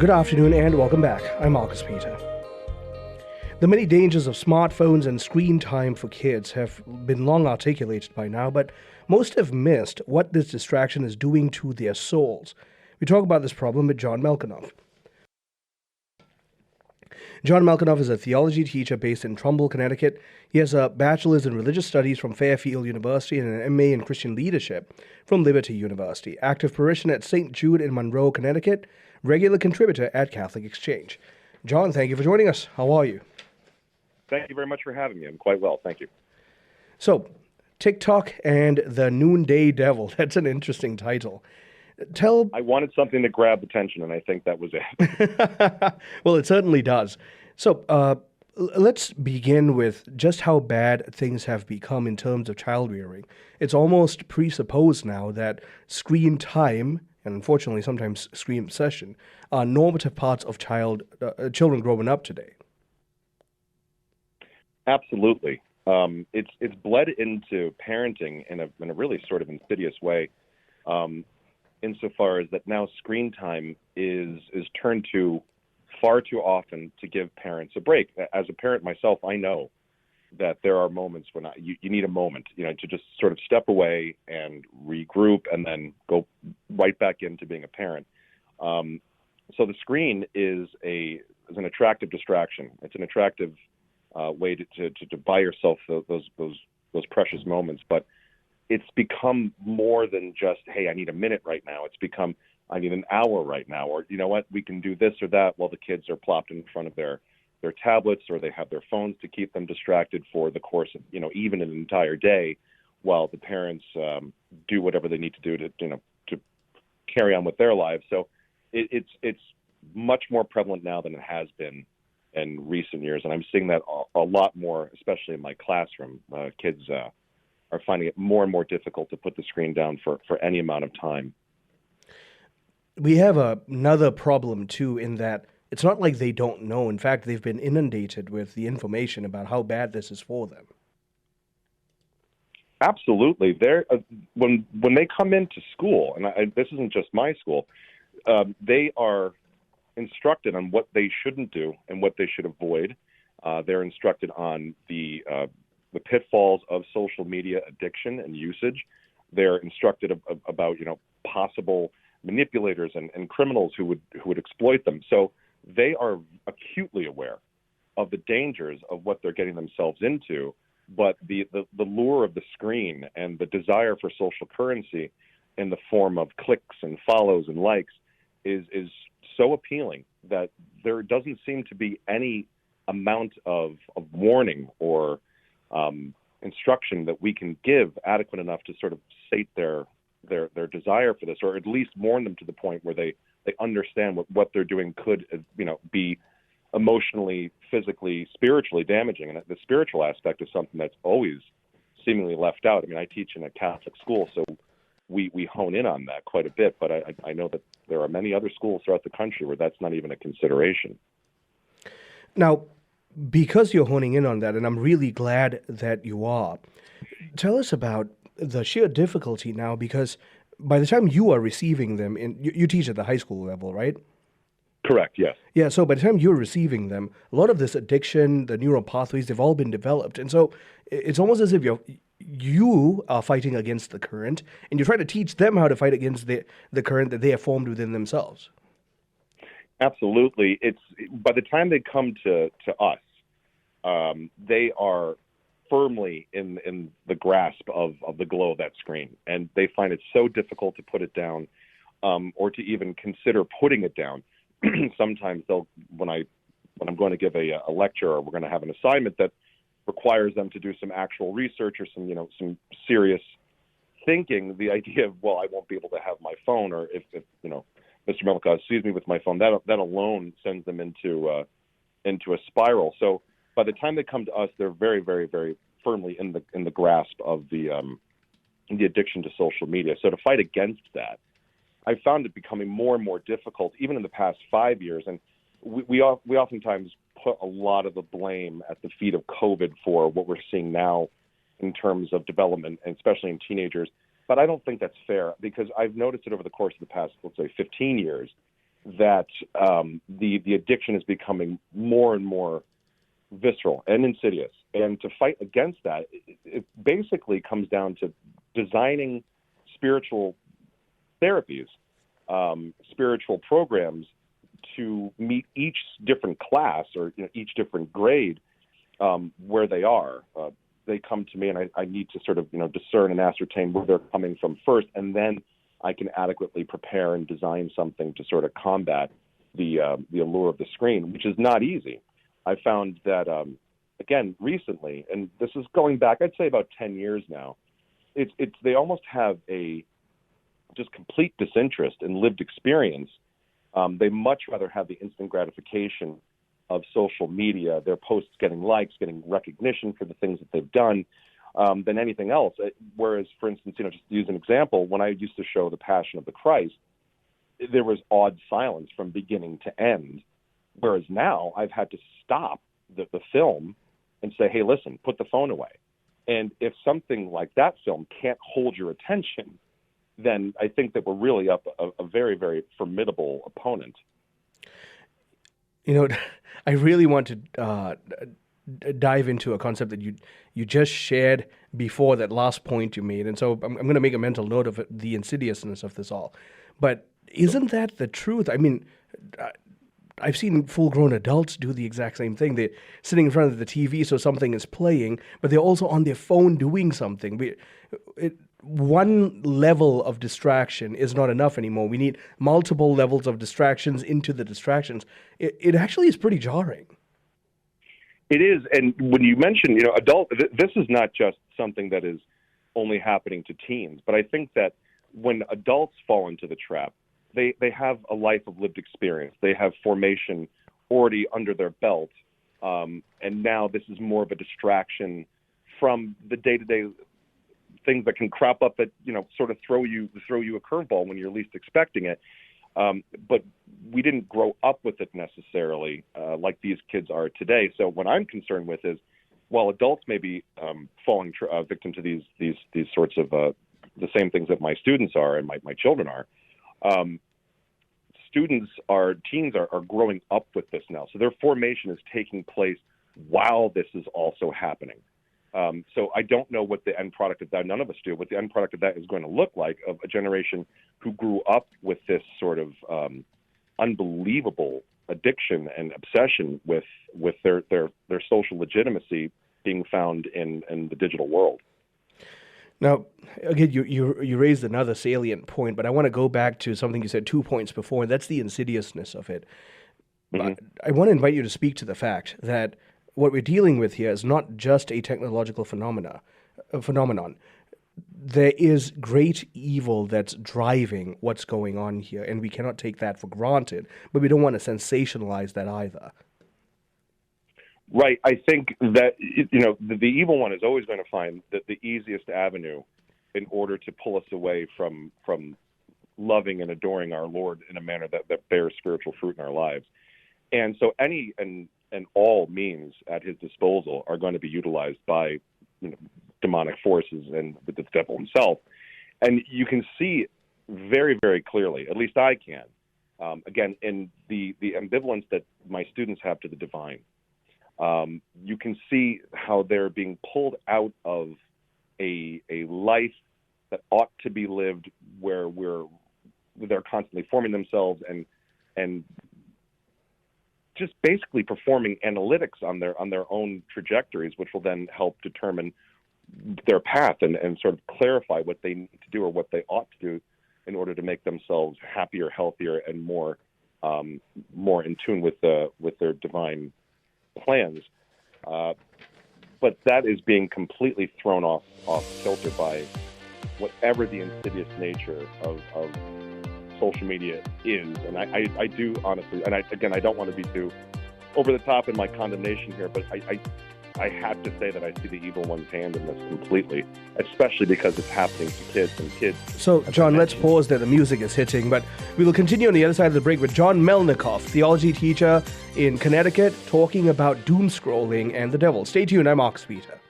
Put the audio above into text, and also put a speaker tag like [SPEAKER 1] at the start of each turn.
[SPEAKER 1] Good afternoon and welcome back. I'm Marcus Peter. The many dangers of smartphones and screen time for kids have been long articulated by now, but most have missed what this distraction is doing to their souls. We talk about this problem with John Melnikov. John Melnikov is a theology teacher based in Trumbull, Connecticut. He has a bachelor's in religious studies from Fairfield University and an MA in Christian leadership from Liberty University. Active parishioner at St. Jude in Monroe, Connecticut. Regular contributor at Catholic Exchange. John, thank you for joining us. How are you?
[SPEAKER 2] Thank you very much for having me. I'm quite well, thank you.
[SPEAKER 1] So, TikTok and the Noonday Devil. That's an interesting title.
[SPEAKER 2] I wanted something to grab attention, and I think that was it.
[SPEAKER 1] Well, it certainly does. So, let's begin with just how bad things have become in terms of child rearing. It's almost presupposed now that screen time, and unfortunately sometimes screen obsession, are normative parts of children growing up today.
[SPEAKER 2] Absolutely. It's bled into parenting in a really sort of insidious way, insofar as that now screen time is turned to far too often to give parents a break. As a parent myself, I know that there are moments when you need a moment, to just sort of step away and regroup and then go right back into being a parent. So the screen is an attractive distraction. It's an attractive way to buy yourself those precious moments. But it's become more than just, hey, I need a minute right now. It's become, I need an hour right now, or you know what, we can do this or that while the kids are plopped in front of their tablets, or they have their phones to keep them distracted for the course of, even an entire day, while the parents do whatever they need to do to carry on with their lives. So it's much more prevalent now than it has been in recent years, and I'm seeing that a lot more, especially in my classroom. Kids are finding it more and more difficult to put the screen down for any amount of time.
[SPEAKER 1] We have another problem, too, in that it's not like they don't know. In fact, they've been inundated with the information about how bad this is for them.
[SPEAKER 2] Absolutely. When they come into school, and this isn't just my school, they are instructed on what they shouldn't do and what they should avoid. They're instructed on the pitfalls of social media addiction and usage. They're instructed about possible manipulators and criminals who would exploit them. So they are acutely aware of the dangers of what they're getting themselves into. But the lure of the screen and the desire for social currency in the form of clicks and follows and likes is so appealing that there doesn't seem to be any amount of warning or instruction that we can give adequate enough to sort of sate their desire for this, or at least warn them to the point where they understand what they're doing could be emotionally, physically, spiritually damaging. And the spiritual aspect is something that's always seemingly left out. I mean, I teach in a Catholic school, so we hone in on that quite a bit, but I know that there are many other schools throughout the country where that's not even a consideration.
[SPEAKER 1] Now, because you're honing in on that, and I'm really glad that you are, tell us about the sheer difficulty now, because by the time you are receiving them, you teach at the high school level, right?
[SPEAKER 2] Correct, yes.
[SPEAKER 1] Yeah, so by the time you're receiving them, a lot of this addiction, the neural pathways, they've all been developed. And so it's almost as if you are fighting against the current, and you're trying to teach them how to fight against the current that they have formed within themselves.
[SPEAKER 2] Absolutely. It's by the time they come to us, they are firmly in the grasp of the glow of that screen, and they find it so difficult to put it down, or to even consider putting it down. Sometimes when I'm going to give a lecture, or we're going to have an assignment that requires them to do some actual research or some serious thinking, the idea of, well, I won't be able to have my phone, or if Mr. Melnikov sees me with my phone, that alone sends them into a spiral. So by the time they come to us, they're very, very, very firmly in the grasp of the addiction to social media. So to fight against that, I found it becoming more and more difficult, even in the past 5 years. And we oftentimes put a lot of the blame at the feet of COVID for what we're seeing now in terms of development, and especially in teenagers. But I don't think that's fair, because I've noticed it over the course of the past, let's say, 15 years, that the addiction is becoming more and more visceral and insidious. And to fight against that, it basically comes down to designing spiritual therapies, spiritual programs to meet each different class or each different grade where they are. They come to me, and I need to sort of discern and ascertain where they're coming from first, and then I can adequately prepare and design something to sort of combat the allure of the screen, which is not easy. I found that again recently, and this is going back, I'd say about 10 years now. They almost have a just complete disinterest in lived experience. They much rather have the instant gratification of social media, their posts getting likes, getting recognition for the things that they've done, than anything else. Whereas, for instance, just to use an example, when I used to show The Passion of the Christ, there was awed silence from beginning to end. Whereas now I've had to stop the film and say, hey, listen, put the phone away. And if something like that film can't hold your attention, then I think that we're really up a very, very formidable opponent.
[SPEAKER 1] I really want to dive into a concept that you just shared before that last point you made. And so I'm going to make a mental note of the insidiousness of this all. But isn't that the truth? I mean, I've seen full-grown adults do the exact same thing. They're sitting in front of the TV so something is playing, but they're also on their phone doing something. One level of distraction is not enough anymore. We need multiple levels of distractions into the distractions. It actually is pretty jarring.
[SPEAKER 2] It is, and when you mention, this is not just something that is only happening to teens, but I think that when adults fall into the trap, they have a life of lived experience. They have formation already under their belt, and now this is more of a distraction from the day-to-day things that can crop up that sort of throw you a curveball when you're least expecting it. But we didn't grow up with it necessarily like these kids are today. So what I'm concerned with is, while adults may be falling victim to these sorts of the same things that my students are and my children are, teens are growing up with this now. So their formation is taking place while this is also happening. So I don't know what the end product of that, none of us do, what the end product of that is going to look like, of a generation who grew up with this sort of unbelievable addiction and obsession with their social legitimacy being found in the digital world.
[SPEAKER 1] Now, again, you raised another salient point, but I want to go back to something you said 2 points before, and that's the insidiousness of it. Mm-hmm. I want to invite you to speak to the fact that what we're dealing with here is not just a technological phenomenon. There is great evil that's driving what's going on here, and we cannot take that for granted, but we don't want to sensationalize that either.
[SPEAKER 2] Right. I think that, the evil one is always going to find that the easiest avenue in order to pull us away from loving and adoring our Lord in a manner that bears spiritual fruit in our lives. And so any and all means at his disposal are going to be utilized by demonic forces and with the devil himself. And you can see very, very clearly, at least I can, again, in the ambivalence that my students have to the divine. You can see how they're being pulled out of a life that ought to be lived, where they're constantly forming themselves and just basically performing analytics on their own trajectories, which will then help determine their path and sort of clarify what they need to do or what they ought to do in order to make themselves happier, healthier, and more in tune with their divine plans. But that is being completely thrown off kilter by whatever the insidious nature of social media is. And I do honestly, and I don't want to be too over the top in my condemnation here, but I have to say that I see the evil one's hand in this completely, especially because it's happening to kids and kids.
[SPEAKER 1] So, John, let's pause there. The music is hitting, but we will continue on the other side of the break with John Melnikov, theology teacher in Connecticut, talking about doom scrolling and the devil. Stay tuned. I'm Mark Speeter.